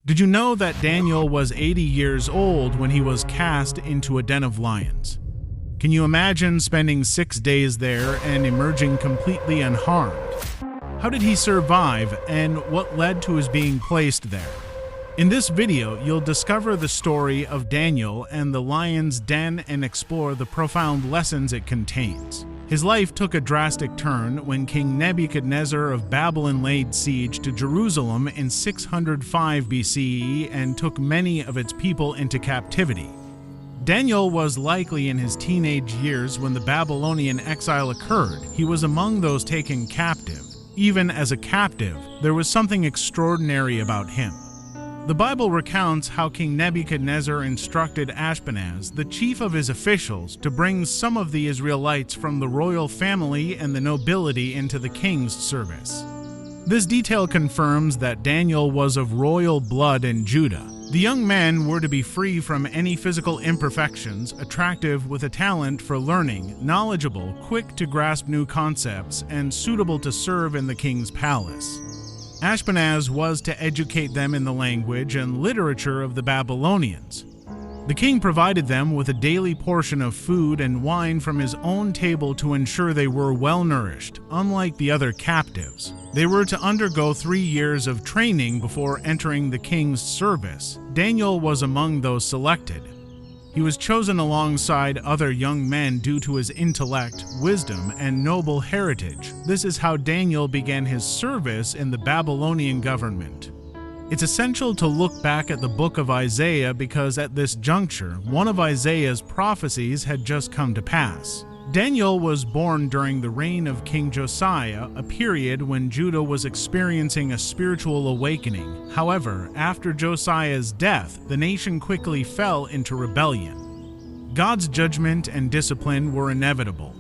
Did you know that Daniel was 80 years old when he was cast into a den of lions? Can you imagine spending 6 days there and emerging completely unharmed? How did he survive, and what led to his being placed there? In this video, you'll discover the story of Daniel and the lion's den and explore the profound lessons it contains. His life took a drastic turn when King Nebuchadnezzar of Babylon laid siege to Jerusalem in 605 BCE and took many of its people into captivity. Daniel was likely in his teenage years when the Babylonian exile occurred. He was among those taken captive. Even as a captive, there was something extraordinary about him. The Bible recounts how King Nebuchadnezzar instructed Ashpenaz, the chief of his officials, to bring some of the Israelites from the royal family and the nobility into the king's service. This detail confirms that Daniel was of royal blood in Judah. The young men were to be free from any physical imperfections, attractive with a talent for learning, knowledgeable, quick to grasp new concepts, and suitable to serve in the king's palace. Ashpenaz was to educate them in the language and literature of the Babylonians. The king provided them with a daily portion of food and wine from his own table to ensure they were well-nourished, unlike the other captives. They were to undergo 3 years of training before entering the king's service. Daniel was among those selected. He was chosen alongside other young men due to his intellect, wisdom, and noble heritage. This is how Daniel began his service in the Babylonian government. It's essential to look back at the book of Isaiah because at this juncture, one of Isaiah's prophecies had just come to pass. Daniel was born during the reign of King Josiah, a period when Judah was experiencing a spiritual awakening. However, after Josiah's death, the nation quickly fell into rebellion. God's judgment and discipline were inevitable.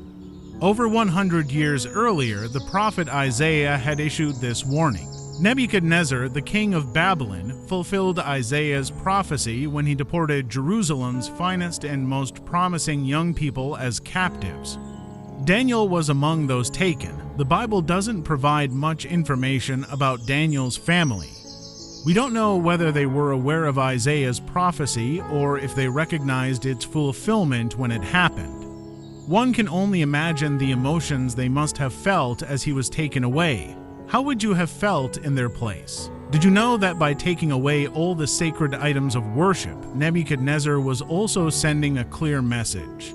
Over 100 years earlier, the prophet Isaiah had issued this warning. Nebuchadnezzar, the king of Babylon, fulfilled Isaiah's prophecy when he deported Jerusalem's finest and most promising young people as captives. Daniel was among those taken. The Bible doesn't provide much information about Daniel's family. We don't know whether they were aware of Isaiah's prophecy or if they recognized its fulfillment when it happened. One can only imagine the emotions they must have felt as he was taken away. How would you have felt in their place? Did you know that by taking away all the sacred items of worship, Nebuchadnezzar was also sending a clear message?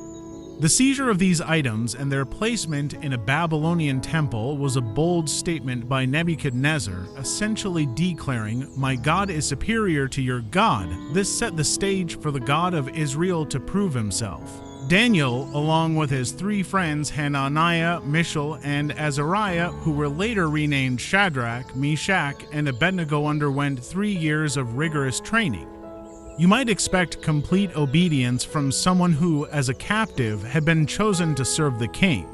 The seizure of these items and their placement in a Babylonian temple was a bold statement by Nebuchadnezzar, essentially declaring, "My God is superior to your God." This set the stage for the God of Israel to prove himself. Daniel, along with his 3 friends Hananiah, Mishael, and Azariah, who were later renamed Shadrach, Meshach, and Abednego, underwent 3 years of rigorous training. You might expect complete obedience from someone who, as a captive, had been chosen to serve the king.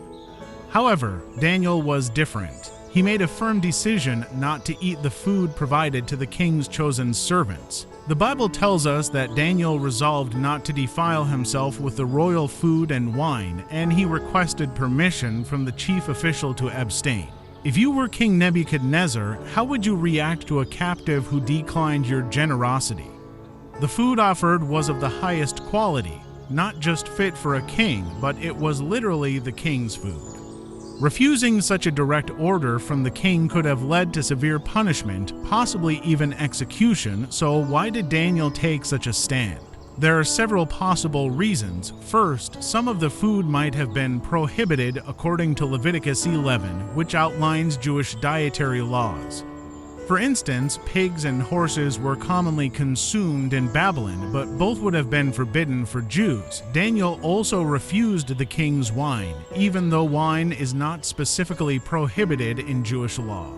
However, Daniel was different. He made a firm decision not to eat the food provided to the king's chosen servants. The Bible tells us that Daniel resolved not to defile himself with the royal food and wine, and he requested permission from the chief official to abstain. If you were King Nebuchadnezzar, how would you react to a captive who declined your generosity? The food offered was of the highest quality, not just fit for a king, but it was literally the king's food. Refusing such a direct order from the king could have led to severe punishment, possibly even execution, so why did Daniel take such a stand? There are several possible reasons. First, some of the food might have been prohibited according to Leviticus 11, which outlines Jewish dietary laws. For instance, pigs and horses were commonly consumed in Babylon, but both would have been forbidden for Jews. Daniel also refused the king's wine, even though wine is not specifically prohibited in Jewish law.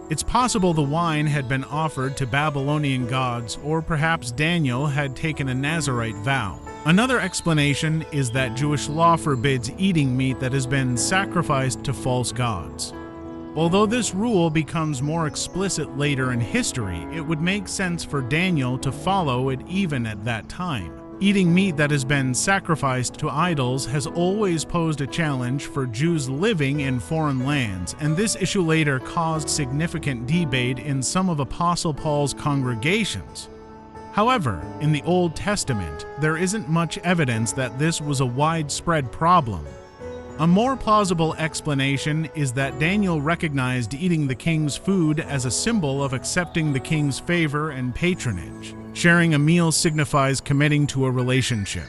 It's possible the wine had been offered to Babylonian gods, or perhaps Daniel had taken a Nazirite vow. Another explanation is that Jewish law forbids eating meat that has been sacrificed to false gods. Although this rule becomes more explicit later in history, it would make sense for Daniel to follow it even at that time. Eating meat that has been sacrificed to idols has always posed a challenge for Jews living in foreign lands, and this issue later caused significant debate in some of Apostle Paul's congregations. However, in the Old Testament, there isn't much evidence that this was a widespread problem. A more plausible explanation is that Daniel recognized eating the king's food as a symbol of accepting the king's favor and patronage. Sharing a meal signifies committing to a relationship.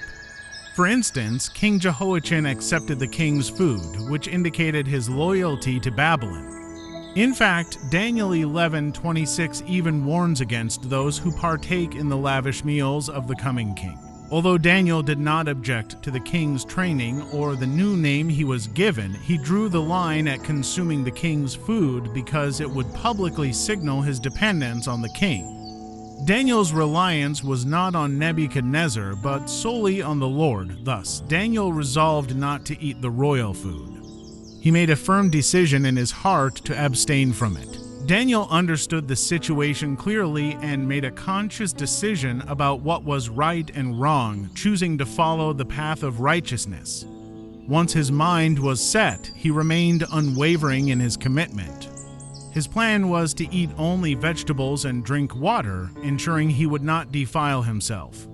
For instance, King Jehoiachin accepted the king's food, which indicated his loyalty to Babylon. In fact, Daniel 11:26 even warns against those who partake in the lavish meals of the coming king. Although Daniel did not object to the king's training or the new name he was given, he drew the line at consuming the king's food because it would publicly signal his dependence on the king. Daniel's reliance was not on Nebuchadnezzar, but solely on the Lord. Thus, Daniel resolved not to eat the royal food. He made a firm decision in his heart to abstain from it. Daniel understood the situation clearly and made a conscious decision about what was right and wrong, choosing to follow the path of righteousness. Once his mind was set, he remained unwavering in his commitment. His plan was to eat only vegetables and drink water, ensuring he would not defile himself.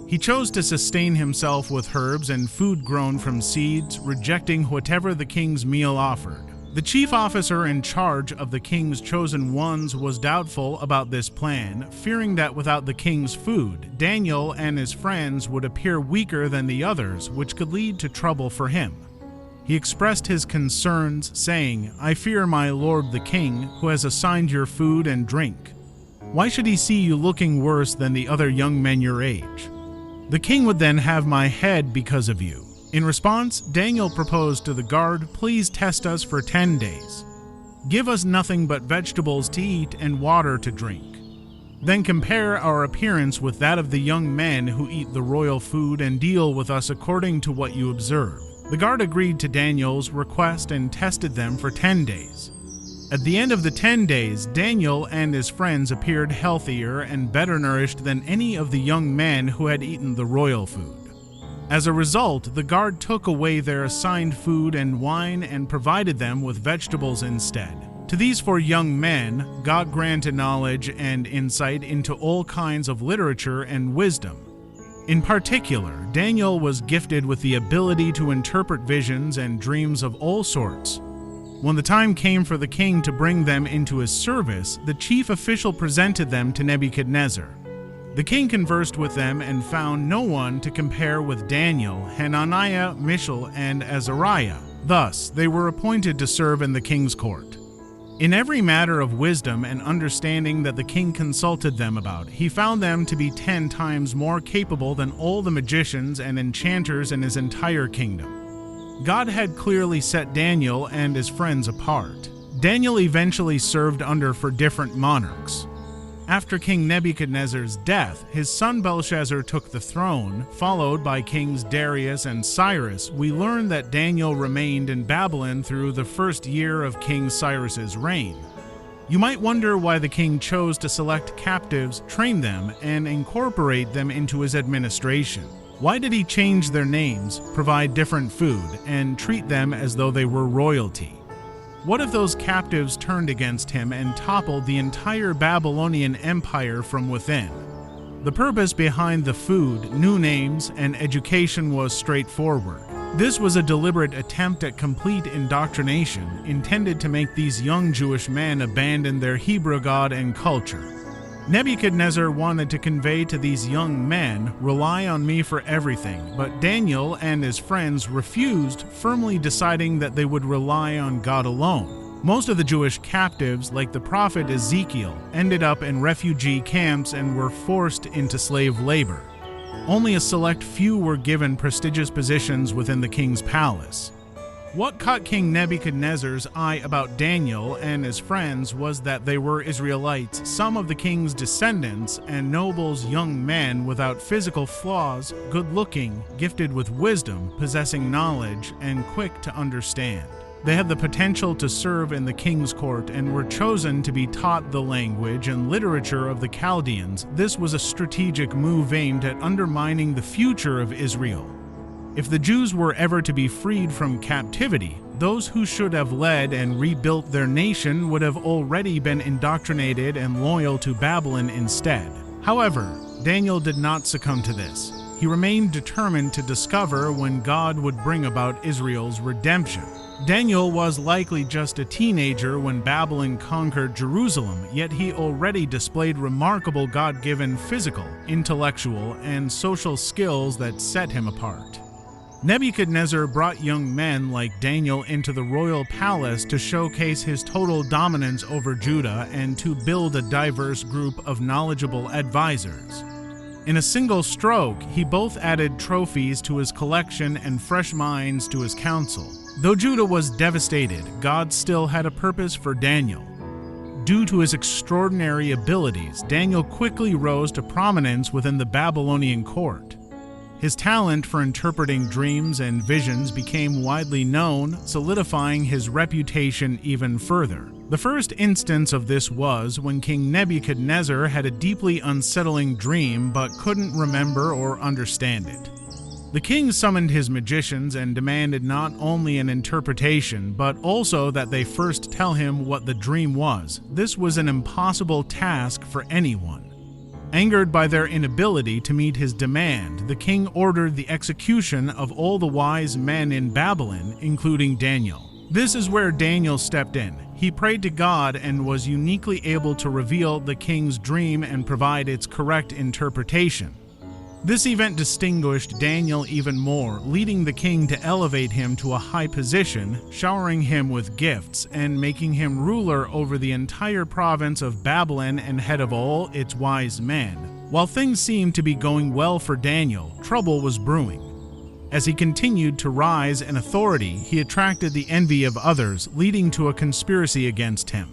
He chose to sustain himself with herbs and food grown from seeds, rejecting whatever the king's meal offered. The chief officer in charge of the king's chosen ones was doubtful about this plan, fearing that without the king's food, Daniel and his friends would appear weaker than the others, which could lead to trouble for him. He expressed his concerns, saying, "I fear my lord the king, who has assigned your food and drink. Why should he see you looking worse than the other young men your age? The king would then have my head because of you." In response, Daniel proposed to the guard, "Please test us for 10 days. Give us nothing but vegetables to eat and water to drink. Then compare our appearance with that of the young men who eat the royal food and deal with us according to what you observe." The guard agreed to Daniel's request and tested them for 10 days. At the end of the 10 days, Daniel and his friends appeared healthier and better nourished than any of the young men who had eaten the royal food. As a result, the guard took away their assigned food and wine and provided them with vegetables instead. To these 4 young men, God granted knowledge and insight into all kinds of literature and wisdom. In particular, Daniel was gifted with the ability to interpret visions and dreams of all sorts. When the time came for the king to bring them into his service, the chief official presented them to Nebuchadnezzar. The king conversed with them and found no one to compare with Daniel, Hananiah, Mishael, and Azariah. Thus, they were appointed to serve in the king's court. In every matter of wisdom and understanding that the king consulted them about, he found them to be 10 times more capable than all the magicians and enchanters in his entire kingdom. God had clearly set Daniel and his friends apart. Daniel eventually served under 4 different monarchs. After King Nebuchadnezzar's death, his son Belshazzar took the throne, followed by Kings Darius and Cyrus. We learn that Daniel remained in Babylon through the first year of King Cyrus's reign. You might wonder why the king chose to select captives, train them, and incorporate them into his administration. Why did he change their names, provide different food, and treat them as though they were royalty? What if those captives turned against him and toppled the entire Babylonian empire from within? The purpose behind the food, new names, and education was straightforward. This was a deliberate attempt at complete indoctrination, intended to make these young Jewish men abandon their Hebrew God and culture. Nebuchadnezzar wanted to convey to these young men, "Rely on me for everything," but Daniel and his friends refused, firmly deciding that they would rely on God alone. Most of the Jewish captives, like the prophet Ezekiel, ended up in refugee camps and were forced into slave labor. Only a select few were given prestigious positions within the king's palace. What caught King Nebuchadnezzar's eye about Daniel and his friends was that they were Israelites, some of the king's descendants, and nobles, young men without physical flaws, good-looking, gifted with wisdom, possessing knowledge, and quick to understand. They had the potential to serve in the king's court and were chosen to be taught the language and literature of the Chaldeans. This was a strategic move aimed at undermining the future of Israel. If the Jews were ever to be freed from captivity, those who should have led and rebuilt their nation would have already been indoctrinated and loyal to Babylon instead. However, Daniel did not succumb to this. He remained determined to discover when God would bring about Israel's redemption. Daniel was likely just a teenager when Babylon conquered Jerusalem, yet he already displayed remarkable God-given physical, intellectual, and social skills that set him apart. Nebuchadnezzar brought young men like Daniel into the royal palace to showcase his total dominance over Judah and to build a diverse group of knowledgeable advisors. In a single stroke, he both added trophies to his collection and fresh minds to his council. Though Judah was devastated, God still had a purpose for Daniel. Due to his extraordinary abilities, Daniel quickly rose to prominence within the Babylonian court. His talent for interpreting dreams and visions became widely known, solidifying his reputation even further. The first instance of this was when King Nebuchadnezzar had a deeply unsettling dream but couldn't remember or understand it. The king summoned his magicians and demanded not only an interpretation, but also that they first tell him what the dream was. This was an impossible task for anyone. Angered by their inability to meet his demand, the king ordered the execution of all the wise men in Babylon, including Daniel. This is where Daniel stepped in. He prayed to God and was uniquely able to reveal the king's dream and provide its correct interpretation. This event distinguished Daniel even more, leading the king to elevate him to a high position, showering him with gifts, and making him ruler over the entire province of Babylon and head of all its wise men. While things seemed to be going well for Daniel, trouble was brewing. As he continued to rise in authority, he attracted the envy of others, leading to a conspiracy against him.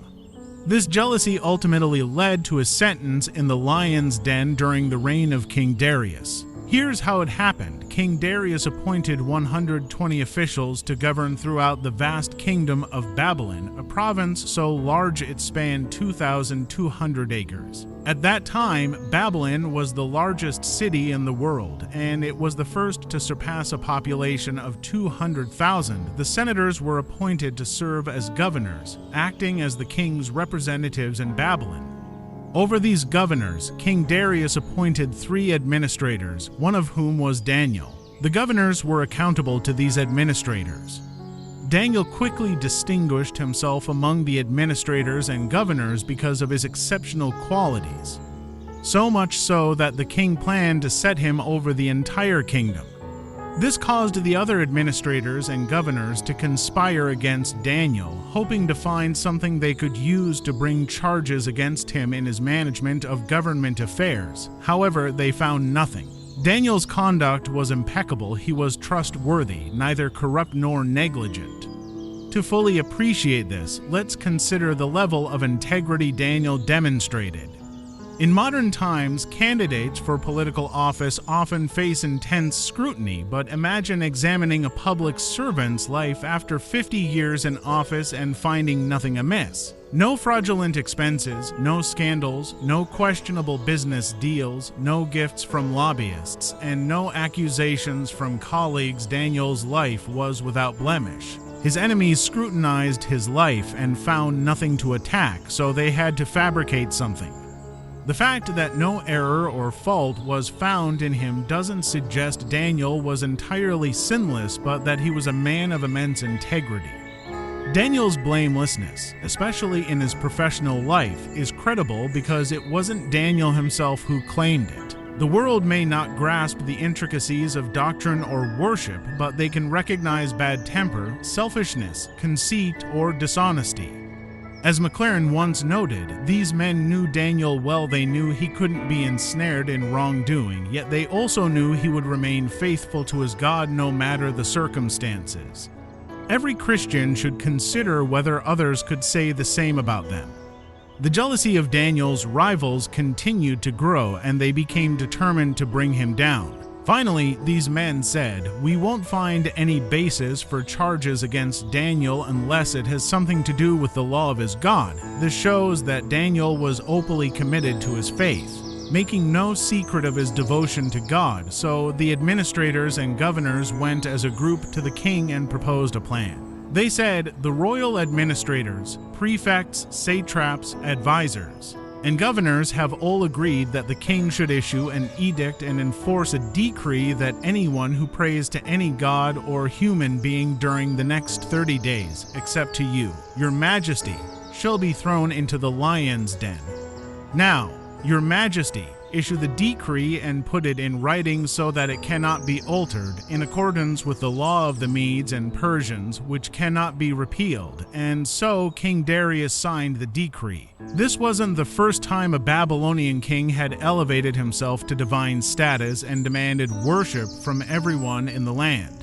This jealousy ultimately led to his sentence in the lion's den during the reign of King Darius. Here's how it happened. King Darius appointed 120 officials to govern throughout the vast kingdom of Babylon, a province so large it spanned 2,200 acres. At that time, Babylon was the largest city in the world, and it was the first to surpass a population of 200,000. The senators were appointed to serve as governors, acting as the king's representatives in Babylon. Over these governors, King Darius appointed 3 administrators, one of whom was Daniel. The governors were accountable to these administrators. Daniel quickly distinguished himself among the administrators and governors because of his exceptional qualities. So much so that the king planned to set him over the entire kingdom. This caused the other administrators and governors to conspire against Daniel, hoping to find something they could use to bring charges against him in his management of government affairs. However, they found nothing. Daniel's conduct was impeccable. He was trustworthy, neither corrupt nor negligent. To fully appreciate this, let's consider the level of integrity Daniel demonstrated. In modern times, candidates for political office often face intense scrutiny, but imagine examining a public servant's life after 50 years in office and finding nothing amiss. No fraudulent expenses, no scandals, no questionable business deals, no gifts from lobbyists, and no accusations from colleagues. Daniel's life was without blemish. His enemies scrutinized his life and found nothing to attack, so they had to fabricate something. The fact that no error or fault was found in him doesn't suggest Daniel was entirely sinless, but that he was a man of immense integrity. Daniel's blamelessness, especially in his professional life, is credible because it wasn't Daniel himself who claimed it. The world may not grasp the intricacies of doctrine or worship, but they can recognize bad temper, selfishness, conceit, or dishonesty. As McLaren once noted, these men knew Daniel well. They knew he couldn't be ensnared in wrongdoing, yet they also knew he would remain faithful to his God no matter the circumstances. Every Christian should consider whether others could say the same about them. The jealousy of Daniel's rivals continued to grow, and they became determined to bring him down. Finally, these men said, "We won't find any basis for charges against Daniel unless it has something to do with the law of his God." This shows that Daniel was openly committed to his faith, making no secret of his devotion to God, so the administrators and governors went as a group to the king and proposed a plan. They said, "The royal administrators, prefects, satraps, advisors, and governors have all agreed that the king should issue an edict and enforce a decree that anyone who prays to any god or human being during the next 30 days, except to you, your majesty, shall be thrown into the lion's den. Now, your majesty, issue the decree and put it in writing so that it cannot be altered, in accordance with the law of the Medes and Persians, which cannot be repealed." And so King Darius signed the decree. This wasn't the first time a Babylonian king had elevated himself to divine status and demanded worship from everyone in the land.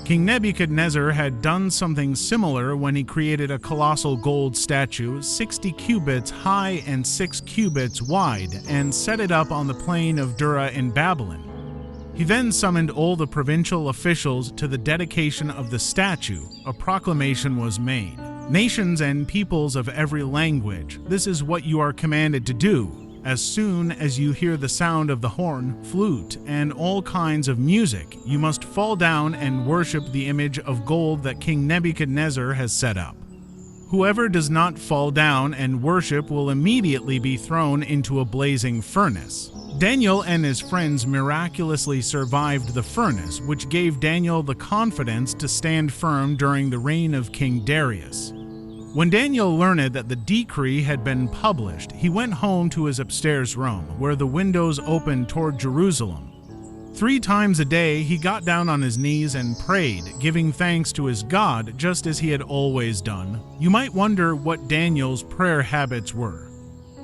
King Nebuchadnezzar had done something similar when he created a colossal gold statue 60 cubits high and 6 cubits wide and set it up on the plain of Dura in Babylon. He then summoned all the provincial officials to the dedication of the statue. A proclamation was made. "Nations and peoples of every language, this is what you are commanded to do. As soon as you hear the sound of the horn, flute, and all kinds of music, you must fall down and worship the image of gold that King Nebuchadnezzar has set up. Whoever does not fall down and worship will immediately be thrown into a blazing furnace." Daniel and his friends miraculously survived the furnace, which gave Daniel the confidence to stand firm during the reign of King Darius. When Daniel learned that the decree had been published, he went home to his upstairs room, where the windows opened toward Jerusalem. 3 times a day he got down on his knees and prayed, giving thanks to his God, just as he had always done. You might wonder what Daniel's prayer habits were.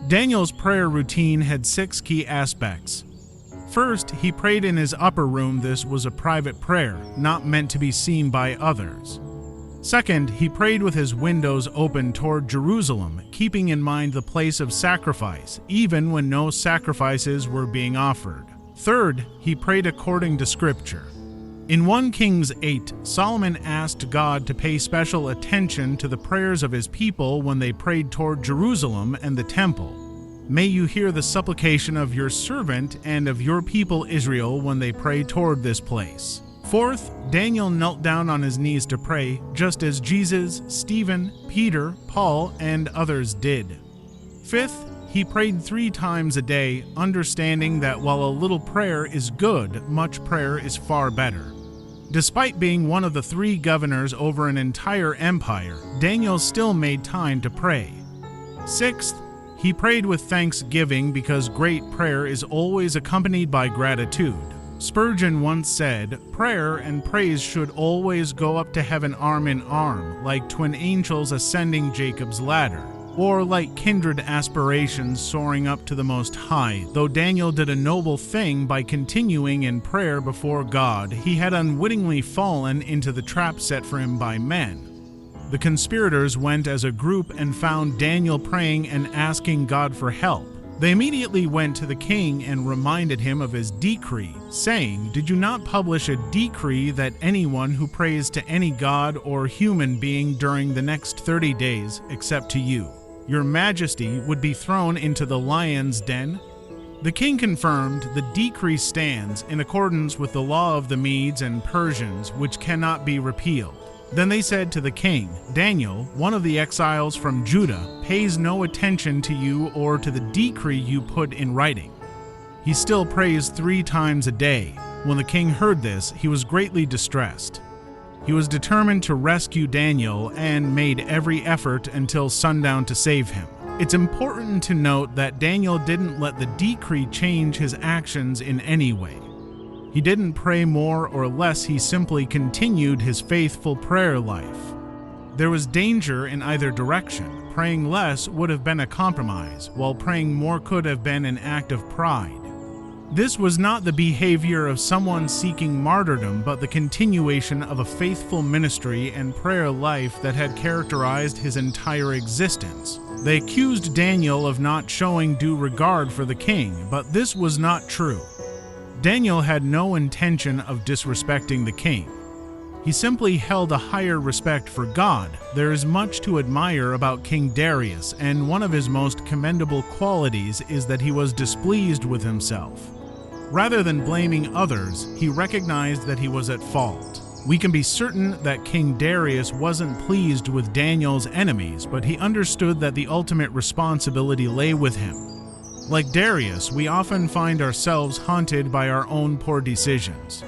Daniel's prayer routine had 6 key aspects. First, he prayed in his upper room. This was a private prayer, not meant to be seen by others. Second, he prayed with his windows open toward Jerusalem, keeping in mind the place of sacrifice, even when no sacrifices were being offered. Third, he prayed according to Scripture. In 1 Kings 8, Solomon asked God to pay special attention to the prayers of his people when they prayed toward Jerusalem and the temple. "May you hear the supplication of your servant and of your people Israel when they pray toward this place." Fourth, Daniel knelt down on his knees to pray, just as Jesus, Stephen, Peter, Paul, and others did. Fifth, he prayed 3 times a day, understanding that while a little prayer is good, much prayer is far better. Despite being one of the 3 governors over an entire empire, Daniel still made time to pray. Sixth, he prayed with thanksgiving because great prayer is always accompanied by gratitude. Spurgeon once said, "Prayer and praise should always go up to heaven arm in arm, like twin angels ascending Jacob's ladder, or like kindred aspirations soaring up to the Most High." Though Daniel did a noble thing by continuing in prayer before God, he had unwittingly fallen into the trap set for him by men. The conspirators went as a group and found Daniel praying and asking God for help. They immediately went to the king and reminded him of his decree, saying, "Did you not publish a decree that anyone who prays to any god or human being during the next 30 days, except to you, your majesty, would be thrown into the lion's den?" The king confirmed, "The decree stands in accordance with the law of the Medes and Persians, which cannot be repealed." Then they said to the king, "Daniel, one of the exiles from Judah, pays no attention to you or to the decree you put in writing. He still prays 3 times a day." When the king heard this, he was greatly distressed. He was determined to rescue Daniel and made every effort until sundown to save him. It's important to note that Daniel didn't let the decree change his actions in any way. He didn't pray more or less, he simply continued his faithful prayer life. There was danger in either direction. Praying less would have been a compromise, while praying more could have been an act of pride. This was not the behavior of someone seeking martyrdom, but the continuation of a faithful ministry and prayer life that had characterized his entire existence. They accused Daniel of not showing due regard for the king, but this was not true. Daniel had no intention of disrespecting the king. He simply held a higher respect for God. There is much to admire about King Darius, and one of his most commendable qualities is that he was displeased with himself. Rather than blaming others, he recognized that he was at fault. We can be certain that King Darius wasn't pleased with Daniel's enemies, but he understood that the ultimate responsibility lay with him. Like Darius, we often find ourselves haunted by our own poor decisions.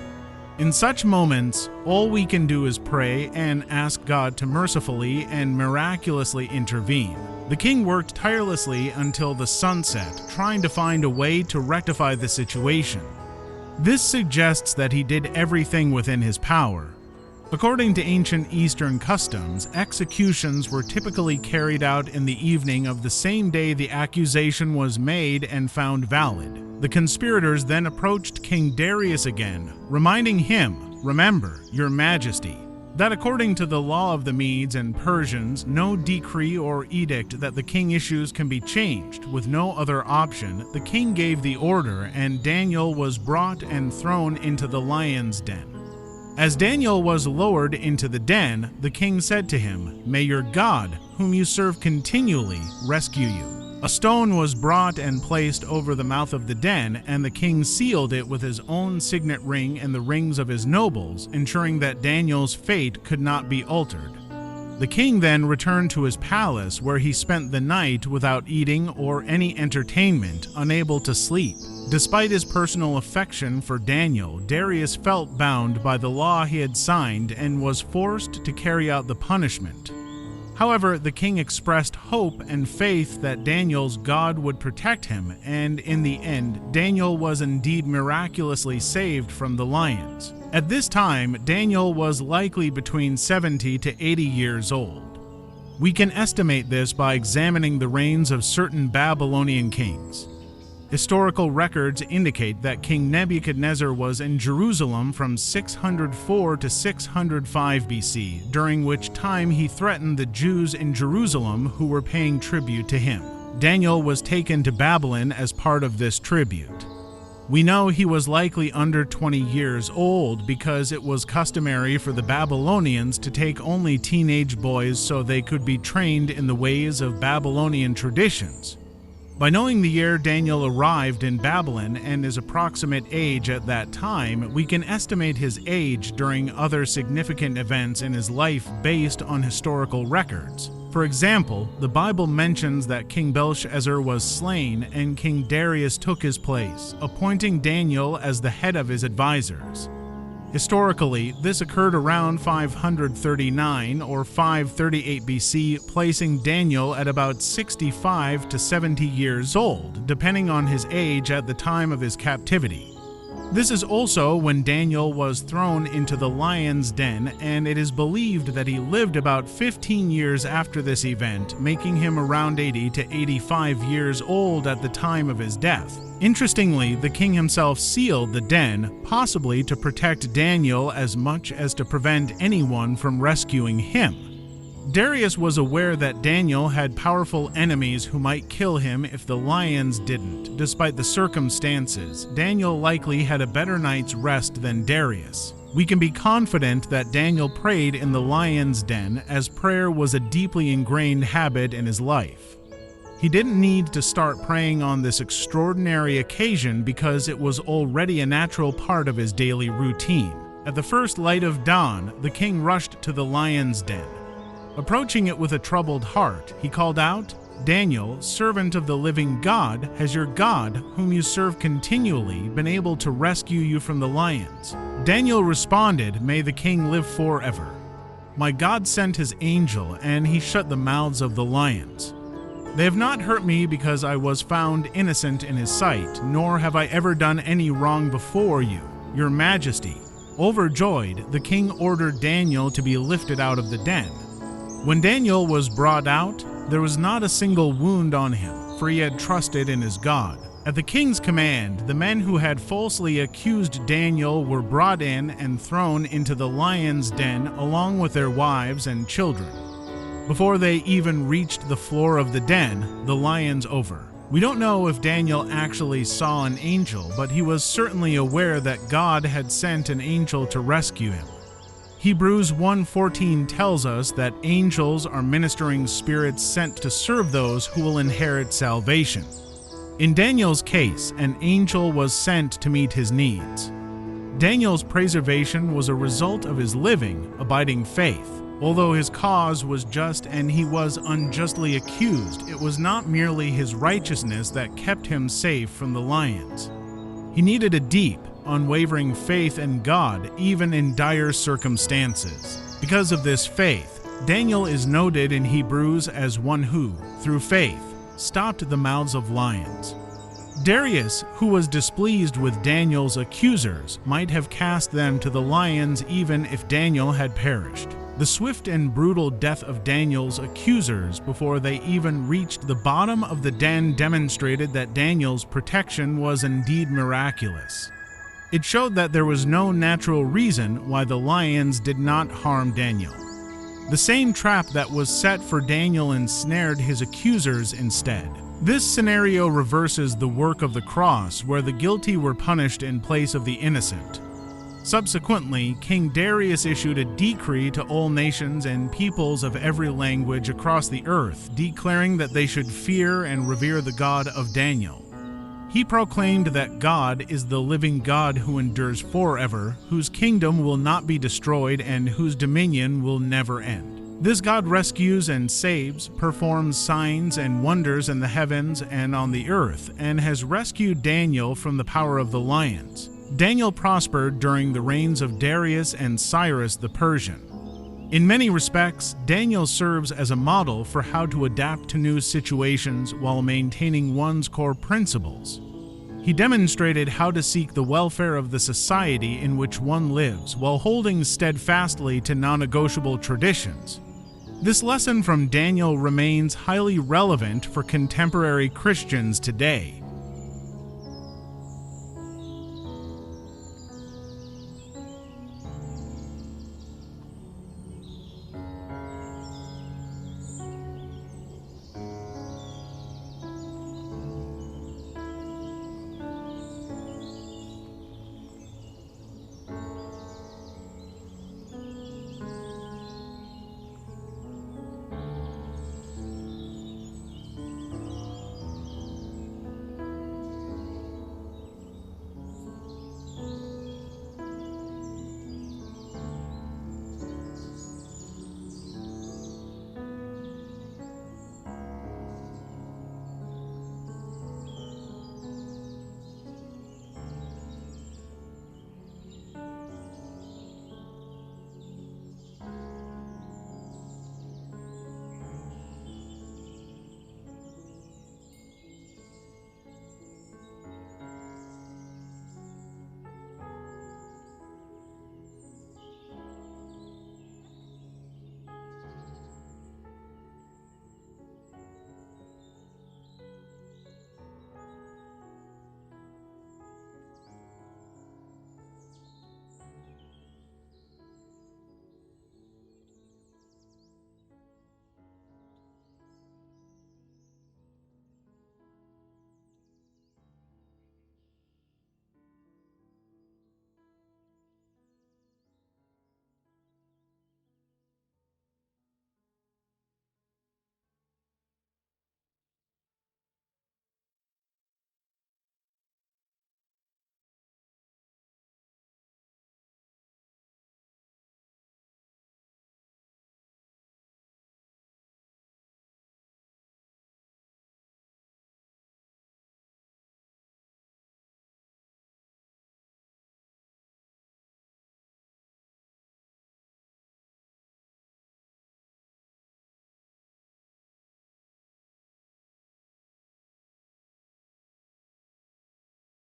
In such moments, all we can do is pray and ask God to mercifully and miraculously intervene. The king worked tirelessly until the sun set, trying to find a way to rectify the situation. This suggests that he did everything within his power. According to ancient Eastern customs, executions were typically carried out in the evening of the same day the accusation was made and found valid. The conspirators then approached King Darius again, reminding him, "Remember, your majesty, that according to the law of the Medes and Persians, no decree or edict that the king issues can be changed. With no other option, the king gave the order, and Daniel was brought and thrown into the lion's den. As Daniel was lowered into the den, the king said to him, 'May your God, whom you serve continually, rescue you.' A stone was brought and placed over the mouth of the den, and the king sealed it with his own signet ring and the rings of his nobles, ensuring that Daniel's fate could not be altered. The king then returned to his palace, where he spent the night without eating or any entertainment, unable to sleep. Despite his personal affection for Daniel, Darius felt bound by the law he had signed and was forced to carry out the punishment. However, the king expressed hope and faith that Daniel's God would protect him, and in the end, Daniel was indeed miraculously saved from the lions. At this time, Daniel was likely between 70 to 80 years old. We can estimate this by examining the reigns of certain Babylonian kings. Historical records indicate that King Nebuchadnezzar was in Jerusalem from 604 to 605 BC, during which time he threatened the Jews in Jerusalem who were paying tribute to him. Daniel was taken to Babylon as part of this tribute. We know he was likely under 20 years old because it was customary for the Babylonians to take only teenage boys so they could be trained in the ways of Babylonian traditions. By knowing the year Daniel arrived in Babylon and his approximate age at that time, we can estimate his age during other significant events in his life based on historical records. For example, the Bible mentions that King Belshazzar was slain and King Darius took his place, appointing Daniel as the head of his advisors. Historically, this occurred around 539 or 538 BC, placing Daniel at about 65 to 70 years old, depending on his age at the time of his captivity. This is also when Daniel was thrown into the lion's den, and it is believed that he lived about 15 years after this event, making him around 80 to 85 years old at the time of his death. Interestingly, the king himself sealed the den, possibly to protect Daniel as much as to prevent anyone from rescuing him. Darius was aware that Daniel had powerful enemies who might kill him if the lions didn't. Despite the circumstances, Daniel likely had a better night's rest than Darius. We can be confident that Daniel prayed in the lion's den, as prayer was a deeply ingrained habit in his life. He didn't need to start praying on this extraordinary occasion because it was already a natural part of his daily routine. At the first light of dawn, the king rushed to the lion's den. Approaching it with a troubled heart, he called out, "Daniel, servant of the living God, has your God, whom you serve continually, been able to rescue you from the lions?" Daniel responded, "May the king live forever. My God sent his angel, and he shut the mouths of the lions. They have not hurt me because I was found innocent in his sight, nor have I ever done any wrong before you, your majesty." Overjoyed, the king ordered Daniel to be lifted out of the den. When Daniel was brought out, there was not a single wound on him, for he had trusted in his God. At the king's command, the men who had falsely accused Daniel were brought in and thrown into the lion's den along with their wives and children. Before they even reached the floor of the den, the lions We don't know if Daniel actually saw an angel, but he was certainly aware that God had sent an angel to rescue him. Hebrews 1:14 tells us that angels are ministering spirits sent to serve those who will inherit salvation. In Daniel's case, an angel was sent to meet his needs. Daniel's preservation was a result of his living, abiding faith. Although his cause was just and he was unjustly accused, it was not merely his righteousness that kept him safe from the lions. He needed a deep, unwavering faith in God, even in dire circumstances. Because of this faith, Daniel is noted in Hebrews as one who, through faith, stopped the mouths of lions. Darius, who was displeased with Daniel's accusers, might have cast them to the lions even if Daniel had perished. The swift and brutal death of Daniel's accusers before they even reached the bottom of the den demonstrated that Daniel's protection was indeed miraculous. It showed that there was no natural reason why the lions did not harm Daniel. The same trap that was set for Daniel ensnared his accusers instead. This scenario reverses the work of the cross, where the guilty were punished in place of the innocent. Subsequently, King Darius issued a decree to all nations and peoples of every language across the earth, declaring that they should fear and revere the God of Daniel. He proclaimed that God is the living God who endures forever, whose kingdom will not be destroyed, and whose dominion will never end. This God rescues and saves, performs signs and wonders in the heavens and on the earth, and has rescued Daniel from the power of the lions. Daniel prospered during the reigns of Darius and Cyrus the Persian. In many respects, Daniel serves as a model for how to adapt to new situations while maintaining one's core principles. He demonstrated how to seek the welfare of the society in which one lives while holding steadfastly to non-negotiable traditions. This lesson from Daniel remains highly relevant for contemporary Christians today,